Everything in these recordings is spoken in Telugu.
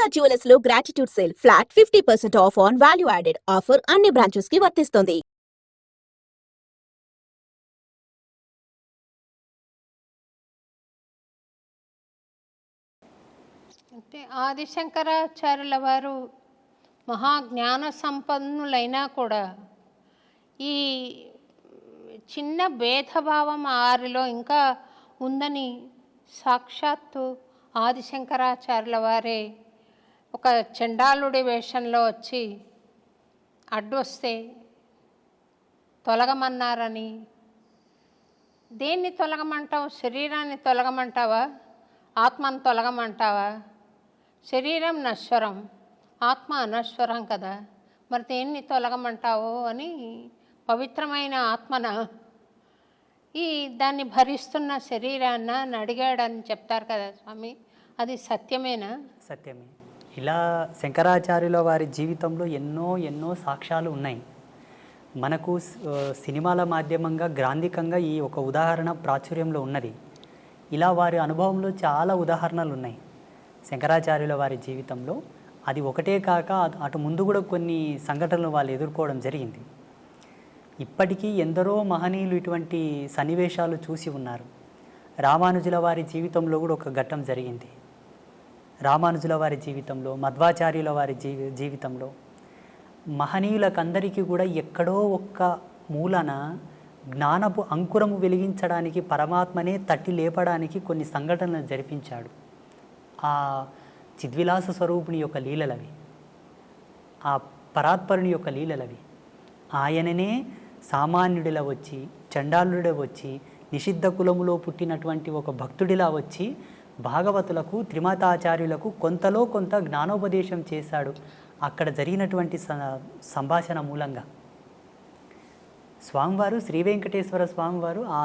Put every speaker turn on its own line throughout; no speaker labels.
దుర్గా జ్యువెలర్స్ లో gratitude sale flat 50% of on value added offer అన్ని బ్రాంచెస్ కి వర్తిస్తుంది.
అంటే ఆదిశంకరాచార్యుల వారు మహాజ్ఞాన సంపన్నులైనా కూడా ఈ చిన్న భేదభావం ఆరిలో ఇంకా ఉందని సాక్షాత్తు ఆదిశంకరాచార్యుల వారే ఒక చండాలుడి వేషంలో వచ్చి అడ్డొస్తే తొలగమన్నారని. దేన్ని తొలగమంటావు? శరీరాన్ని తొలగమంటావా? ఆత్మను తొలగమంటావా? శరీరం నశ్వరం, ఆత్మ అనశ్వరం కదా, మరి దేన్ని తొలగమంటావు అని పవిత్రమైన ఆత్మన దాన్ని భరిస్తున్న శరీరాన్న అని అడిగాడని చెప్తారు కదా స్వామి, అది సత్యమేనా?
సత్యమే. ఇలా శంకరాచార్యుల వారి జీవితంలో ఎన్నో ఎన్నో సాక్ష్యాలు ఉన్నాయి. మనకు సినిమాల మాధ్యమంగా గ్రాంధికంగా ఈ ఒక ఉదాహరణ ప్రాచుర్యంలో ఉన్నది. ఇలా వారి అనుభవంలో చాలా ఉదాహరణలు ఉన్నాయి శంకరాచార్యుల వారి జీవితంలో. అది ఒకటే కాక అటు ముందు కూడా కొన్ని సంఘటనలు వాళ్ళు ఎదుర్కోవడం జరిగింది. ఇప్పటికీ ఎందరో మహనీయులు ఇటువంటి సన్నివేశాలు చూసి ఉన్నారు. రామానుజుల వారి జీవితంలో కూడా ఒక ఘట్టం జరిగింది. రామానుజుల వారి జీవితంలో, మధ్వాచార్యుల వారి జీవితంలో మహనీయులకందరికీ కూడా ఎక్కడో ఒక్క మూలన జ్ఞానపు అంకురము వెలిగించడానికి, పరమాత్మనే తట్టి లేపడానికి కొన్ని సంఘటనలు జరిపించాడు. ఆ చిద్విలాస స్వరూపుని యొక్క లీలలవి, ఆ పరాత్పరుని యొక్క లీలలవి. ఆయననే సామాన్యుడిలా వచ్చి, చండాలుడిలా వచ్చి, నిషిద్ధ కులములో పుట్టినటువంటి ఒక భక్తుడిలా వచ్చి భాగవతులకు, త్రిమతాచార్యులకు కొంతలో కొంత జ్ఞానోపదేశం చేశాడు అక్కడ జరిగినటువంటి సంభాషణ మూలంగా. స్వామివారు, శ్రీ వెంకటేశ్వర స్వామివారు ఆ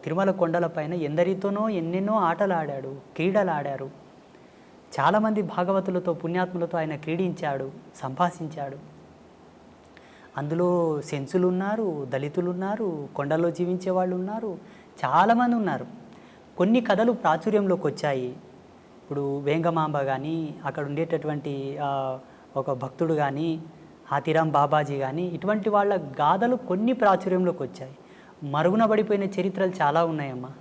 తిరుమల కొండలపైన ఎందరితోనో ఎన్నెన్నో ఆటలు ఆడాడు, క్రీడలు ఆడారు. చాలామంది భాగవతులతో, పుణ్యాత్ములతో ఆయన క్రీడించాడు, సంభాషించాడు. అందులో సెన్సులు ఉన్నారు, దళితులు ఉన్నారు, కొండల్లో జీవించే వాళ్ళు ఉన్నారు, చాలామంది ఉన్నారు. కొన్ని కథలు ప్రాచుర్యంలోకి వచ్చాయి. ఇప్పుడు వేంగమాంబ కానీ, అక్కడ ఉండేటటువంటి ఒక భక్తుడు కానీ, హాతీరాం బాబాజీ కానీ, ఇటువంటి వాళ్ళ గాథలు కొన్ని ప్రాచుర్యంలోకి వచ్చాయి. మరుగున పడిపోయిన చరిత్రలు చాలా ఉన్నాయమ్మా.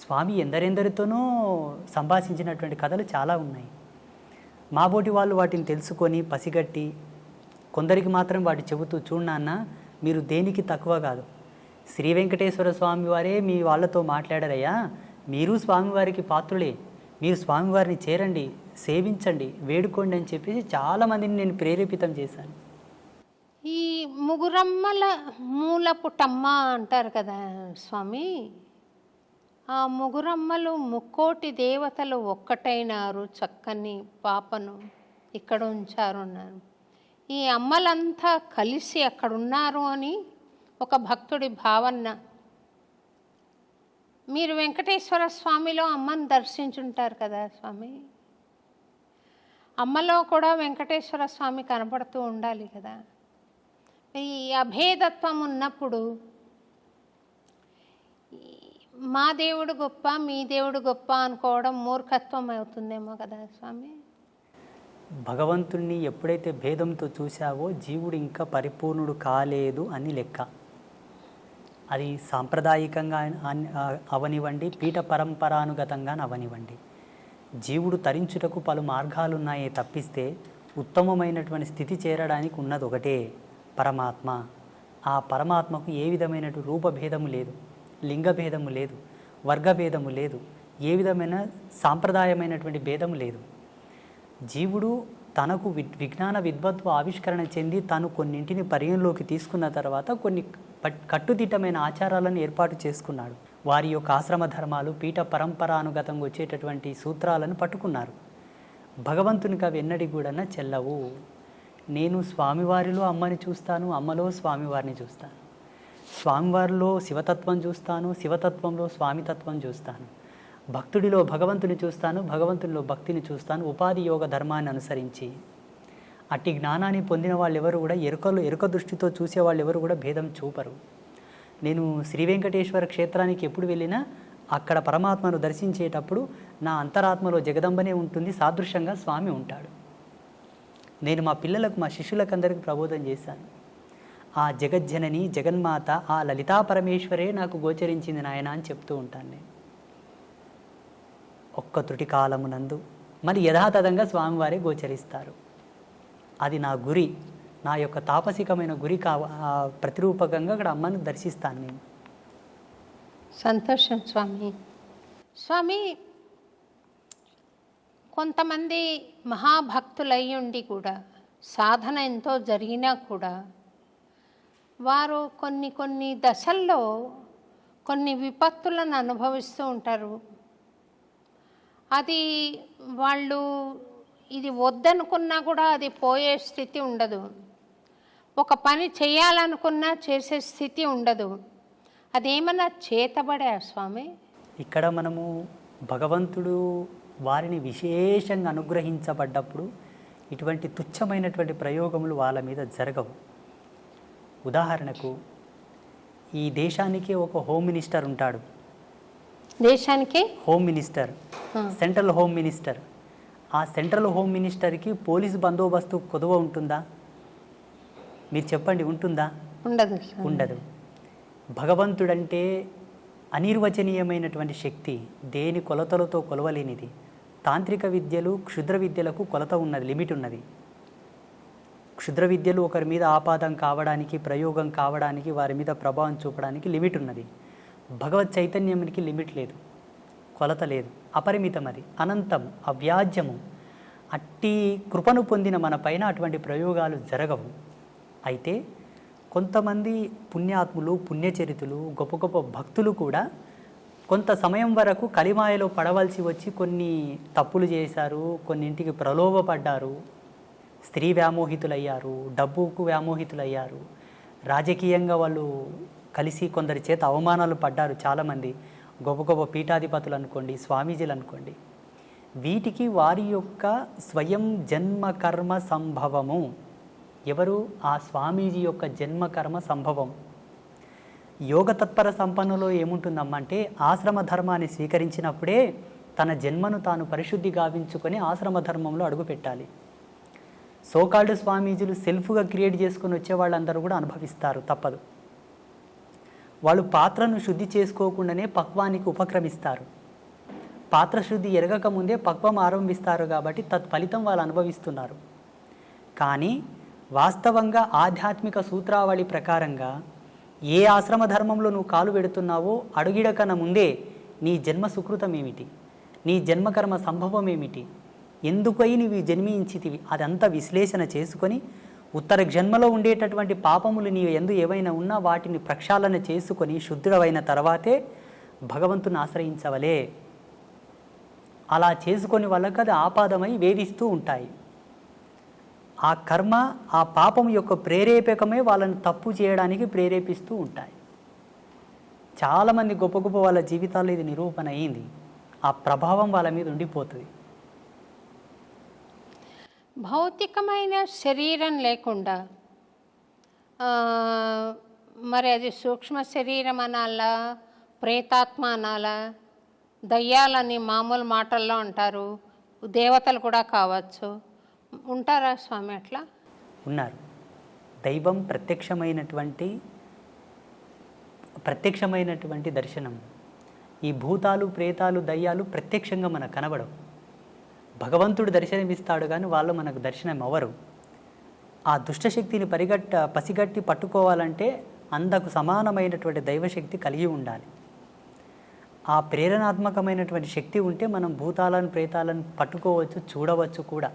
స్వామి ఎందరెందరితోనో సంభాషించినటువంటి కథలు చాలా ఉన్నాయి. మాబోటి వాళ్ళు వాటిని తెలుసుకొని పసిగట్టి కొందరికి మాత్రం వాటి చెబుతూ, చూడన్న మీరు దేనికి తక్కువ కాదు, శ్రీ వెంకటేశ్వర స్వామి వారే మీ వాళ్ళతో మాట్లాడారయ్యా, మీరు స్వామివారికి పాత్రులే, మీరు స్వామివారిని చేరండి, సేవించండి, వేడుకోండి అని చెప్పేసి చాలామందిని నేను ప్రేరేపితం చేశాను.
ఈ ముగురమ్మల మూలపుటమ్మ అంటారు కదా స్వామి, ఆ ముగురమ్మలు ముక్కోటి దేవతలు ఒక్కటైనారు, చక్కని పాపను ఇక్కడ ఉంచారు అన్నారు. ఈ అమ్మలంతా కలిసి అక్కడున్నారు అని ఒక భక్తుడి భావన. మీరు వెంకటేశ్వర స్వామిలో అమ్మను దర్శించుంటారు కదా స్వామి, అమ్మలో కూడా వెంకటేశ్వర స్వామి కనపడుతూ ఉండాలి కదా. ఈ అభేదత్వం ఉన్నప్పుడు మా దేవుడు గొప్ప, మీ దేవుడు గొప్ప అనుకోవడం మూర్ఖత్వం అవుతుందేమో కదా స్వామి.
భగవంతుణ్ణి ఎప్పుడైతే భేదంతో చూశావో జీవుడు ఇంకా పరిపూర్ణుడు కాలేదు అని లెక్క. అది సాంప్రదాయికంగా అవనివ్వండి, పీఠ పరంపరానుగతంగా అవనివ్వండి, జీవుడు తరించుటకు పలు మార్గాలున్నాయే తప్పిస్తే ఉత్తమమైనటువంటి స్థితి చేరడానికి ఉన్నది ఒకటే, పరమాత్మ. ఆ పరమాత్మకు ఏ విధమైన రూపభేదము లేదు, లింగభేదము లేదు, వర్గభేదము లేదు, ఏ విధమైన సాంప్రదాయమైనటువంటి భేదము లేదు. జీవుడు తనకు విజ్ఞాన విద్వత్వ ఆవిష్కరణ చెంది తాను కొన్నింటిని పరిగణలోకి తీసుకున్న తర్వాత కొన్ని కట్టుదిట్టమైన ఆచారాలను ఏర్పాటు చేసుకున్నాడు. వారి యొక్క ఆశ్రమ ధర్మాలు, పీఠ పరంపరానుగతంగా వచ్చేటటువంటి సూత్రాలను పట్టుకున్నారు. భగవంతునికి అవి ఎన్నడి కూడా చెల్లవు. నేను స్వామివారిలో అమ్మని చూస్తాను, అమ్మలో స్వామివారిని చూస్తాను, స్వామివారిలో శివతత్వం చూస్తాను, శివతత్వంలో స్వామితత్వం చూస్తాను, భక్తుడిలో భగవంతుని చూస్తాను, భగవంతునిలో భక్తిని చూస్తాను, ఉపాధి యోగ ధర్మాన్ని అనుసరించి. అట్టి జ్ఞానాన్ని పొందిన వాళ్ళు ఎవరు కూడా ఎరుక దృష్టితో చూసేవాళ్ళు ఎవరు కూడా భేదం చూపరు. నేను శ్రీ వెంకటేశ్వర క్షేత్రానికి ఎప్పుడు వెళ్ళినా అక్కడ పరమాత్మను దర్శించేటప్పుడు నా అంతరాత్మలో జగదంబనే ఉంటుంది, సాదృశ్యంగా స్వామి ఉంటాడు. నేను మా పిల్లలకు, మా శిష్యులకు అందరికీ ప్రబోధం చేశాను. ఆ జగజ్జనని జగన్మాత ఆ లలితా పరమేశ్వరే నాకు గోచరించింది నాయన అని చెప్తూ ఉంటాను నేను. ఒక్క త్రుటి కాలమునందు మరి యథాతథంగా స్వామివారే గోచరిస్తారు. అది నా గురి, నా యొక్క తాపసికమైన గురి ప్రతిరూపకంగా అక్కడ అమ్మను దర్శిస్తాను నేను.
సంతోషం స్వామి. స్వామి, కొంతమంది మహాభక్తులై ఉండి కూడా సాధన ఎంతో జరిగినా కూడా వారు కొన్ని దశల్లో కొన్ని విపత్తులను అనుభవిస్తూ ఉంటారు. అది వాళ్ళు ఇది వద్దనుకున్నా కూడా అది పోయే స్థితి ఉండదు. ఒక పని చేయాలనుకున్నా చేసే స్థితి ఉండదు. అదేమన్నా చేతబడా స్వామి?
ఇక్కడ మనము భగవంతుడు వారిని విశేషంగా అనుగ్రహించబడ్డప్పుడు ఇటువంటి తుచ్చమైనటువంటి ప్రయోగములు వాళ్ళ మీద జరగవు. ఉదాహరణకు ఈ దేశానికి ఒక హోమ్ మినిస్టర్ ఉంటాడు.
దేశానికి
home minister, central home minister. ఆ సెంట్రల్ హోమ్ మినిస్టర్కి పోలీసు బందోబస్తు కొదువ ఉంటుందా? మీరు చెప్పండి, ఉంటుందా?
ఉండదు.
ఉండదు. భగవంతుడంటే అనిర్వచనీయమైనటువంటి శక్తి, దేని కొలతలతో కొలవలేనిది. తాంత్రిక విద్యలు, క్షుద్ర విద్యలకు కొలత ఉన్నది, లిమిట్ ఉన్నది. క్షుద్ర విద్యలు ఒకరి మీద ఆపాదం కావడానికి, ప్రయోగం కావడానికి, వారి మీద ప్రభావం చూపడానికి లిమిట్ ఉన్నది. భగవత్ చైతన్యానికి లిమిట్ లేదు, కొలత లేదు, అపరిమితం, అది అనంతం, అవ్యాజ్యము. అట్టి కృపను పొందిన మన పైన అటువంటి ప్రయోగాలు జరగవు. అయితే కొంతమంది పుణ్యాత్ములు, పుణ్యచరితులు, గొప్ప గొప్ప భక్తులు కూడా కొంత సమయం వరకు కలిమాయలో పడవలసి వచ్చి కొన్ని తప్పులు చేశారు, కొన్నింటికి ప్రలోభపడ్డారు, స్త్రీ వ్యామోహితులయ్యారు, డబ్బుకు వ్యామోహితులయ్యారు, రాజకీయంగా వాళ్ళు కలిసి కొందరి చేత అవమానాలు పడ్డారు. చాలామంది గొప్ప గొప్ప పీఠాధిపతులు అనుకోండి, స్వామీజీలు అనుకోండి. వీటికి వారి యొక్క స్వయం జన్మకర్మ సంభవము. ఎవరు? ఆ స్వామీజీ యొక్క జన్మకర్మ సంభవం. యోగ తత్పర సంపన్నులో ఏముంటుందమ్మా అంటే, ఆశ్రమ ధర్మాన్ని స్వీకరించినప్పుడే తన జన్మను తాను పరిశుద్ధి గావించుకొని ఆశ్రమ ధర్మంలో అడుగుపెట్టాలి. సోకాల్డ్ స్వామీజీలు సెల్ఫ్గా క్రియేట్ చేసుకొని వచ్చే వాళ్ళందరూ కూడా అనుభవిస్తారు, తప్పదు. వాళ్ళు పాత్రను శుద్ధి చేసుకోకుండానే పక్వానికి ఉపక్రమిస్తారు. పాత్ర శుద్ధి ఎరగక ముందే పక్వం ఆరంభిస్తారు కాబట్టి తత్ఫలితం వాళ్ళు అనుభవిస్తున్నారు. కానీ వాస్తవంగా ఆధ్యాత్మిక సూత్రావళి ప్రకారంగా ఏ ఆశ్రమ ధర్మంలో నువ్వు కాలు పెడుతున్నావో అడుగిడకన ముందే నీ జన్మ సుకృతం ఏమిటి, నీ జన్మకర్మ సంభవం ఏమిటి, ఎందుకై నీవు జన్మించితివి, అదంతా విశ్లేషణ చేసుకొని ఉత్తర జన్మలో ఉండేటటువంటి పాపములు నీవు ఎందు ఏవైనా ఉన్నా వాటిని ప్రక్షాళన చేసుకొని శుద్ధుడవైన తర్వాతే భగవంతుని ఆశ్రయించవలే. అలా చేసుకొని వాళ్ళకి అది ఆపాదమై వేధిస్తూ ఉంటాయి. ఆ కర్మ, ఆ పాపం యొక్క ప్రేరేపకమే వాళ్ళని తప్పు చేయడానికి ప్రేరేపిస్తూ ఉంటాయి. చాలామంది గొప్ప గొప్ప వాళ్ళ జీవితాల్లో ఇది నిరూపణ అయింది. ఆ ప్రభావం వాళ్ళ మీద ఉండిపోతుంది.
భౌతికమైన శరీరం లేకుండా మరి అది సూక్ష్మ శరీరం అనాలా, ప్రేతాత్మ అనాలా, దయ్యాలని మామూలు మాటల్లో అంటారు, దేవతలు కూడా కావచ్చు. ఉంటారా స్వామి అట్లా?
ఉన్నారు. దైవం ప్రత్యక్షమైనటువంటి దర్శనం. ఈ భూతాలు, ప్రేతాలు, దయ్యాలు ప్రత్యక్షంగా మనకు కనబడవు. భగవంతుడు దర్శనమిస్తాడు కానీ వాళ్ళు మనకు దర్శనం అవ్వరు. ఆ దుష్టశక్తిని పసిగట్టి పట్టుకోవాలంటే అందకు సమానమైనటువంటి దైవశక్తి కలిగి ఉండాలి. ఆ ప్రేరణాత్మకమైనటువంటి శక్తి ఉంటే మనం భూతాలను, ప్రేతాలను పట్టుకోవచ్చు, చూడవచ్చు కూడా.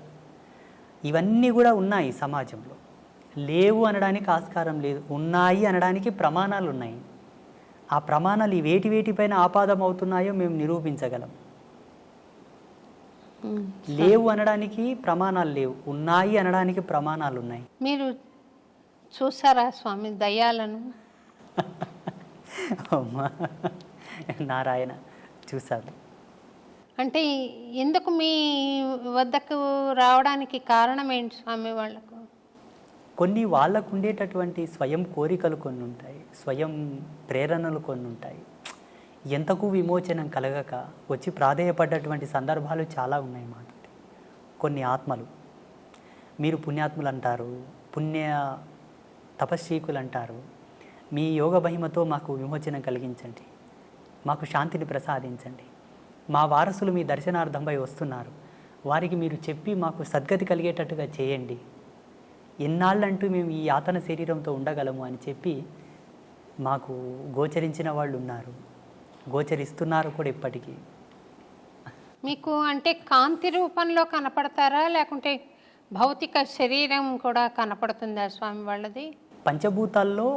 ఇవన్నీ కూడా ఉన్నాయి సమాజంలో. లేవు అనడానికి ఆస్కారం లేదు, ఉన్నాయి అనడానికి ప్రమాణాలు ఉన్నాయి. ఆ ప్రమాణాలు వేటిపైన ఆపాదం అవుతున్నాయో మేము నిరూపించగలం. లేవు అనడానికి ప్రమాణాలు లేవు, ఉన్నాయి అనడానికి ప్రమాణాలు ఉన్నాయి.
మీరు చూసారా స్వామి దయ్యాలను?
నారాయణ చూశారు.
అంటే ఎందుకు మీ వద్దకు రావడానికి కారణం ఏంటి స్వామి? వాళ్ళకు
కొన్ని వాళ్ళకు ఉండేటటువంటి స్వయం కోరికలు కొన్ని ఉంటాయి, స్వయం ప్రేరణలు కొన్ని ఉంటాయి. ఎంతకు విమోచనం కలగక వచ్చి ప్రాధేయపడ్డటువంటి సందర్భాలు చాలా ఉన్నాయి మాట. కొన్ని ఆత్మలు, మీరు పుణ్యాత్ములు అంటారు, పుణ్య తపస్వీకులు అంటారు, మీ యోగ మహిమతో మాకు విమోచనం కలిగించండి, మాకు శాంతిని ప్రసాదించండి, మా వారసులు మీ దర్శనార్థంపై వస్తున్నారు, వారికి మీరు చెప్పి మాకు సద్గతి కలిగేటట్టుగా చేయండి, ఎన్నాళ్ళంటూ మేము ఈ యాతన శరీరంతో ఉండగలము అని చెప్పి మాకు గోచరించిన వాళ్ళు ఉన్నారు, గోచరిస్తున్నారు కూడా ఇప్పటికీ.
మీకు అంటే కాంతి రూపంలో కనపడతారా, లేకుంటే భౌతిక శరీరం కూడా కనపడుతుందా స్వామి వాళ్ళది?
పంచభూతాల్లో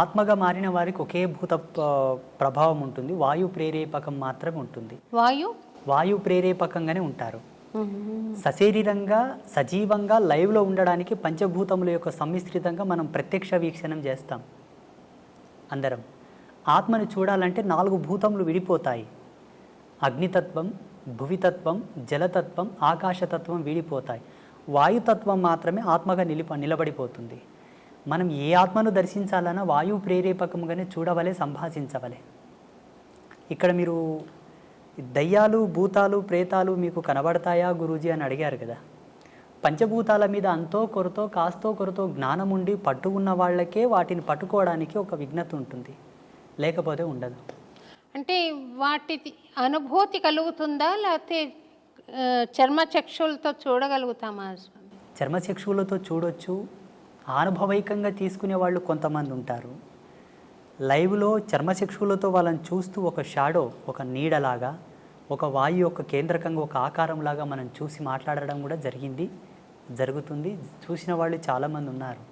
ఆత్మగా మారిన వారికి ఒకే భూత ప్రభావం ఉంటుంది, వాయు ప్రేరేపకం మాత్రమే ఉంటుంది. వాయు ప్రేరేపకంగానే ఉంటారు. సశరీరంగా సజీవంగా లైవ్లో ఉండడానికి పంచభూతముల యొక్క సమ్మిశ్రితంగా మనం ప్రత్యక్ష వీక్షణం చేస్తాం అందరం. ఆత్మను చూడాలంటే 4 భూతములు విడిపోతాయి. అగ్నితత్వం, భువితత్వం, జలతత్వం, ఆకాశతత్వం విడిపోతాయి. వాయుతత్వం మాత్రమే ఆత్మగా నిలబడిపోతుంది. మనం ఏ ఆత్మను దర్శించాలన్నా వాయువు ప్రేరేపకముగానే చూడవలే, సంభాషించవలే. ఇక్కడ మీరు దయ్యాలు, భూతాలు, ప్రేతాలు మీకు కనబడతాయా గురూజీ అని అడిగారు కదా. పంచభూతాల మీద అంతో కొరతో కాస్తో కొరతో జ్ఞానం ఉండి పట్టు ఉన్న వాళ్ళకే వాటిని పట్టుకోవడానికి ఒక విఘ్నత ఉంటుంది, లేకపోతే ఉండదు.
అంటే వాటి అనుభూతి కలుగుతుందా, లేకపోతే చర్మచక్షులతో చూడగలుగుతామా స్వామి?
చర్మచక్షువులతో చూడొచ్చు, అనుభవైకంగా తీసుకునే వాళ్ళు కొంతమంది ఉంటారు. లైవ్లో చర్మచక్షువులతో వాళ్ళని చూస్తూ ఒక షాడో, ఒక నీడలాగా, ఒక వాయు యొక్క కేంద్రకంగా ఒక ఆకారంలాగా మనం చూసి మాట్లాడడం కూడా జరుగుతుంది. చూసిన వాళ్ళు చాలామంది ఉన్నారు.